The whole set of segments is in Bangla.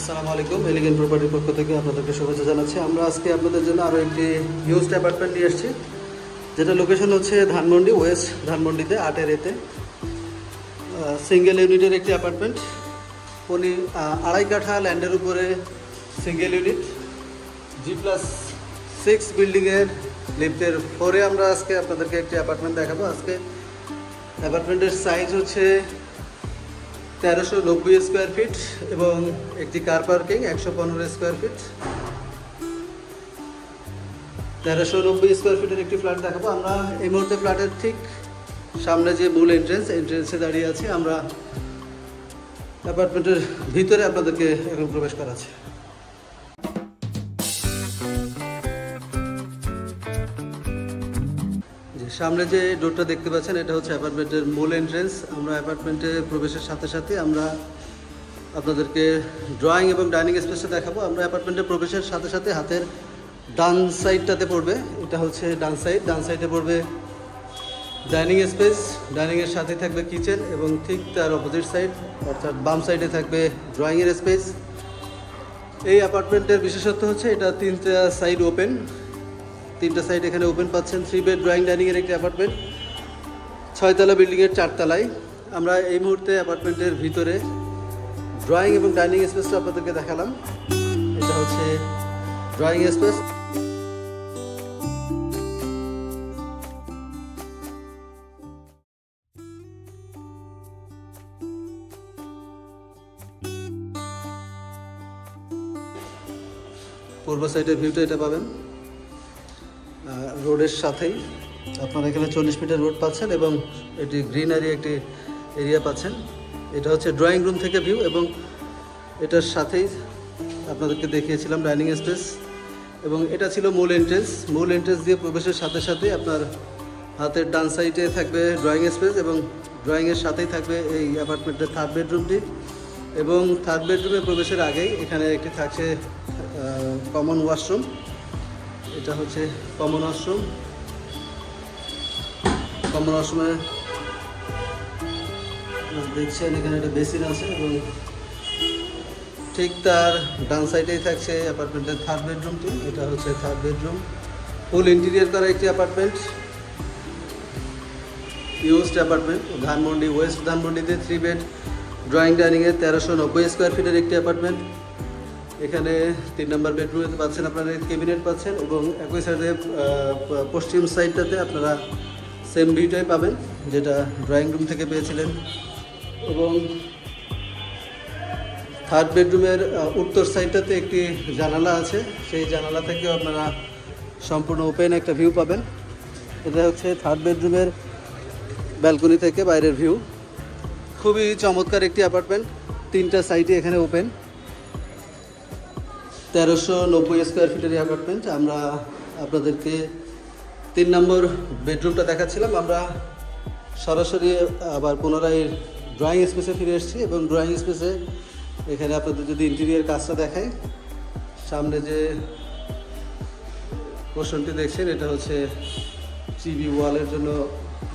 আসসালামু আলাইকুম। এলিগেন্ট প্রপার্টির পক্ষ থেকে আপনাদেরকে শুভেচ্ছা জানাচ্ছি। আমরা আজকে আপনাদের জন্য আরও একটি হিউজ অ্যাপার্টমেন্ট নিয়ে এসেছি, যেটা লোকেশন হচ্ছে ধানমন্ডি, ওয়েস্ট ধানমন্ডিতে 8-এর এতে সিঙ্গেল ইউনিটের একটি অ্যাপার্টমেন্ট। 2.5 কাঠা ল্যান্ডের উপরে সিঙ্গেল ইউনিট, G+6 বিল্ডিংয়ের লিফটের 4-এ আমরা আজকে আপনাদেরকে একটি অ্যাপার্টমেন্ট দেখাবো। আজকে অ্যাপার্টমেন্টের সাইজ হচ্ছে 1390 স্কোয়ার ফিট এবং একটি car parking 115 square feet. 1390 square ফিটের একটি ফ্ল্যাট দেখাবো। আমরা এই মুহূর্তে ফ্ল্যাটের ঠিক সামনে যে মূল এন্ট্রেন্সে দাঁড়িয়ে আছি। আমরা অ্যাপার্টমেন্টের ভিতরে আপনাদেরকে এখন প্রবেশ করাচ্ছি। সামনে যে ডোরটা দেখতে পাচ্ছেন, এটা হচ্ছে অ্যাপার্টমেন্টের মূল এন্ট্রেন্স। আমরা অ্যাপার্টমেন্টে প্রবেশের সাথে সাথে আমরা আপনাদেরকে ড্রয়িং এবং ডাইনিং স্পেসটা দেখাবো। আমরা অ্যাপার্টমেন্টে প্রবেশের সাথে সাথে হাতের ডান সাইডটাতে পড়বে, এটা হচ্ছে ডান সাইডে পড়বে ডাইনিং স্পেস। ডাইনিংয়ের সাথে থাকবে কিচেন এবং ঠিক তার অপোজিট সাইড অর্থাৎ বাম সাইডে থাকবে ড্রয়িংয়ের স্পেস। এই অ্যাপার্টমেন্টের বিশেষত্ব হচ্ছে এটা 3টা সাইড ওপেন, 3টা সাইড এখানে ওপেন পাচ্ছেন। 3 বেড ড্রয়িং ডাইনিংয়ের একটি অ্যাপার্টমেন্ট, 6তলা বিল্ডিংয়ের 4 তলায়। আমরা এই মুহূর্তে অ্যাপার্টমেন্টের ভিতরে ড্রয়িং এবং ডাইনিং স্পেসটা আপনাদেরকে দেখালাম। এটা হচ্ছে ড্রয়িং স্পেস। পূর্ব সাইডের ভিউটা এটা পাবেন রোডের সাথেই। আপনারা এখানে 40 ফিটের রোড পাচ্ছেন এবং এটি গ্রিনারি একটি এরিয়া পাচ্ছেন। এটা হচ্ছে ড্রয়িং রুম থেকে ভিউ এবং এটার সাথেই আপনাদেরকে দেখিয়েছিলাম ডাইনিং স্পেস এবং এটা ছিল মূল এন্ট্রেন্স দিয়ে প্রবেশের সাথে সাথে আপনার হাতের ডান সাইডে থাকবে ড্রয়িং স্পেস এবং ড্রয়িংয়ের সাথেই থাকবে এই অ্যাপার্টমেন্টের 3rd বেডরুমটি। এবং 3rd বেডরুমে প্রবেশের আগেই এখানে একটি থাকছে কমন ওয়াশরুম। এটা হচ্ছে কমন ওয়াশরুমে দেখছেন এখানে একটা বেসিন আছে এবং ঠিক তার ডান সাইডেই থাকছে অ্যাপার্টমেন্টের 3rd বেডরুমটি। এটা হচ্ছে 3rd বেডরুম, ফুল ইন্টেরিয়র করা একটি apartment, used apartment. Dhanmondi, west ধানমন্ডিতে 3 বেড ড্রয়িং ডাইনিংয়ের 1390 স্কোয়ার ফিটের একটি অ্যাপার্টমেন্ট। এখানে 3 নম্বর বেডরুমে পাচ্ছেন আপনারা ক্যাবিনেট পাচ্ছেন এবং একই সাইডে পশ্চিম সাইডটাতে আপনারা সেম ভিউটাই পাবেন যেটা ড্রয়িং রুম থেকে পেয়েছিলেন। এবং 3rd বেডরুমের উত্তর সাইডটাতে একটি জানালা আছে, সেই জানালা থেকেও আপনারা সম্পূর্ণ ওপেন একটা ভিউ পাবেন। এটা হচ্ছে 3rd বেডরুমের ব্যালকনি থেকে বাইরের ভিউ। খুবই চমৎকার একটি অ্যাপার্টমেন্ট, 3টা সাইডে এখানে ওপেন। 1390 স্কোয়ার ফিটের অ্যাপার্টমেন্ট। আমরা আপনাদেরকে 3 নম্বর বেডরুমটা দেখাচ্ছিলাম। আমরা সরাসরি আবার পুনরায় ড্রয়িং স্পেসে ফিরে এসেছি এবং ড্রয়িং স্পেসে এখানে আপনাদের যদি ইন্টেরিয়র কাজটা দেখাই, সামনে যে পোর্শনটি দেখছেন এটা হচ্ছে টিভি ওয়ালের জন্য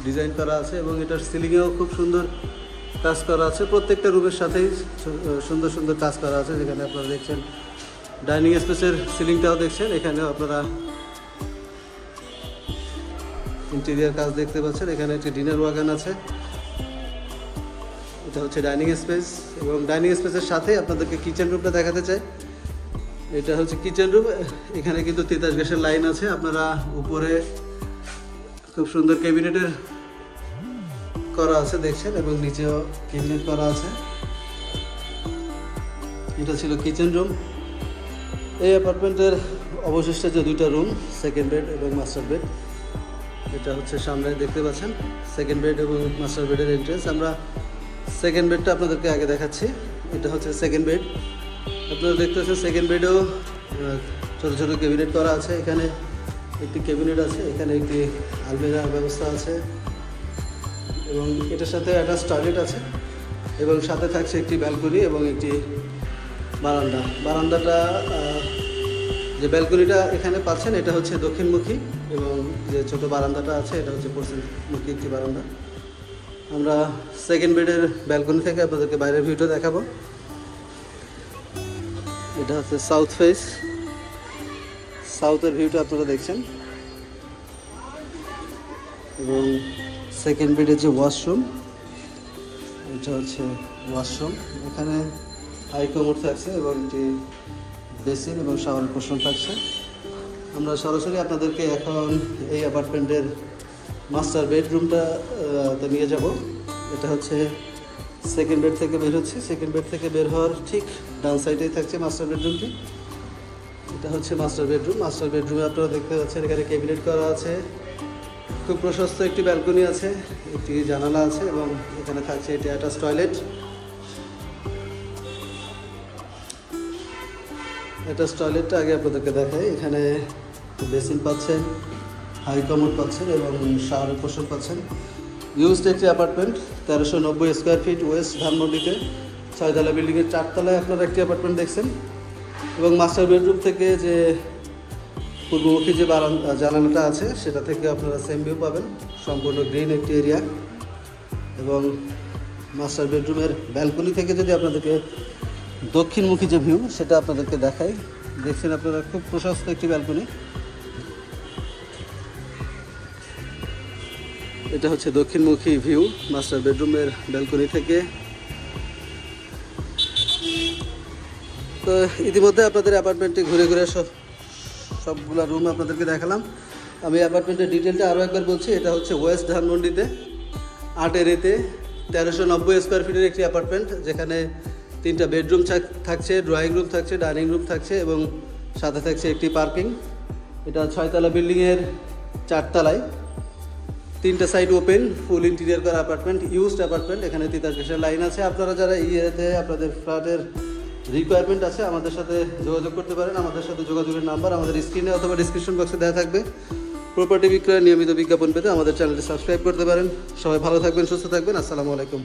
ডিজাইন করা আছে এবং এটার সিলিংয়েও খুব সুন্দর কাজ করা আছে। প্রত্যেকটা রুমের সাথেই সুন্দর সুন্দর কাজ করা আছে। যেখানে আপনারা দেখছেন ডাইনিং স্পেসের সিলিংটাও দেখছেন, এখানে আপনারা ইন্টেরিয়র কাজ দেখতে পাচ্ছেন। এখানে একটি ডিনার ওয়াগন আছে, এটা হচ্ছে ডাইনিং স্পেস এবং ডাইনিং স্পেসের সাথে আপনাদেরকে কিচেন রুমটা দেখাতে চাই। এটা হচ্ছে কিচেন রুম। এখানে কিন্তু তিতাস গ্যাসের লাইন আছে। আপনারা উপরে খুব সুন্দর ক্যাবিনেটের করা আছে দেখছেন এবং নিচেও ক্যাবিনেট করা আছে। এটা ছিল কিচেন রুম। এই অ্যাপার্টমেন্টের অবশিষ্ট যে 2টা রুম, 2nd বেড এবং মাস্টার বেড, এটা হচ্ছে সামনে দেখতে পাচ্ছেন 2nd বেড এবং মাস্টার বেডের এন্ট্রেন্স। আমরা 2nd বেডটা আপনাদেরকে আগে দেখাচ্ছি। এটা হচ্ছে 2nd বেড। আপনারা দেখতে পাচ্ছেন 2nd বেডেও ছোটো ছোটো ক্যাবিনেট করা আছে। এখানে একটি ক্যাবিনেট আছে, এখানে একটি আলমিরার ব্যবস্থা আছে এবং এটার সাথে একটা টয়লেট আছে এবং সাথে থাকছে একটি ব্যালকনি এবং একটি বারান্দাটা যে ব্যালকনিটা এখানে পাচ্ছেন এটা হচ্ছে দক্ষিণমুখী এবং যে ছোট বারান্দাটা আছে এটা হচ্ছে পশ্চিমমুখী একটি বারান্দা। আমরা 2nd বেডের ব্যালকনি থেকে আপনাদেরকে বাইরের ভিউটা দেখাবো। এটা হচ্ছে সাউথ ফেস, সাউথের ভিউটা আপনারা দেখছেন। এবং সেকেন্ড বেডে যে ওয়াশরুম, এটা হচ্ছে ওয়াশরুম। এখানে হাই কমোড থাকছে এবং একটি বেসিন এবং শাওয়ার পোর্শন থাকছে। আমরা সরাসরি আপনাদেরকে এখন এই অ্যাপার্টমেন্টের মাস্টার বেডরুমটা নিয়ে যাব। এটা হচ্ছে সেকেন্ড বেড থেকে বের হচ্ছে। সেকেন্ড বেড থেকে বের হওয়ার ঠিক ডান সাইডেই থাকছে মাস্টার বেডরুমটি। এটা হচ্ছে মাস্টার বেডরুম। মাস্টার বেডরুমে আপনারা দেখতে পাচ্ছেন এখানে ক্যাবিনেট করা আছে, খুব প্রশস্ত একটি ব্যালকনি আছে, একটি জানালা আছে এবং এখানে থাকছে এটি অ্যাটাচ টয়লেট। অ্যাটাচ টয়লেটটা আগে আপনাদেরকে দেখাই। এখানে বেসিন পাচ্ছেন, হাই কমোড পাচ্ছেন এবং শাওয়ার পোর্শন পাচ্ছেন। ইউজড একটি অ্যাপার্টমেন্ট, 1390 স্কোয়ার ফিট, ওয়েস্ট ধানমন্ডিতে 6 তলা বিল্ডিংয়ের 4 তলায় আপনারা একটি অ্যাপার্টমেন্ট দেখছেন। এবং মাস্টার বেডরুম থেকে যে পূর্বমুখী যে জানালাটা আছে সেটা থেকে আপনারা সেম ভিউ পাবেন, সম্পূর্ণ গ্রিন একটি এরিয়া। এবং মাস্টার বেডরুমের ব্যালকনি থেকে যদি আপনাদেরকে দক্ষিণমুখী যে ভিউ সেটা আপনাদেরকে দেখাই, দেখছেন আপনারা খুব প্রশস্ত একটি ব্যালকনি। এটা হচ্ছে দক্ষিণমুখী ভিউ মাস্টার বেডরুমের ব্যালকনি থেকে। তো ইতিমধ্যে আপনাদের অ্যাপার্টমেন্টে ঘুরে ঘুরে সবগুলো রুম আপনাদেরকে দেখালাম। আমি অ্যাপার্টমেন্টের ডিটেলটা আরও একবার বলছি। এটা হচ্ছে ওয়েস্ট ধানমন্ডিতে 8 এরিতে 1390 স্কোয়ার ফিটের একটি অ্যাপার্টমেন্ট, যেখানে 3টা বেডরুম থাকছে, ড্রয়িং রুম থাকছে, ডাইনিং রুম থাকছে এবং সাথে থাকছে একটি পার্কিং। এটা 6 তলা বিল্ডিংয়ের 4 তলায়, 3টা সাইড ওপেন, ফুল ইন্টেরিয়ার করা অ্যাপার্টমেন্ট, ইউজড অ্যাপার্টমেন্ট। এখানে তিতাস গ্যাসের লাইন আছে। আপনারা যারা ইয়েতে আপনাদের ফ্ল্যাটের রিকোয়ারমেন্ট আছে আমাদের সাথে যোগাযোগ করতে পারেন। আমাদের সাথে যোগাযোগের নাম্বার আমাদের স্ক্রিনে অথবা ডিসক্রিপশন বক্সে দেওয়া থাকবে। প্রপার্টি বিক্রয়ের নিয়মিত বিজ্ঞাপন পেতে আমাদের চ্যানেলটি সাবস্ক্রাইব করতে পারেন। সবাই ভালো থাকবেন, সুস্থ থাকবেন। আসসালামু আলাইকুম।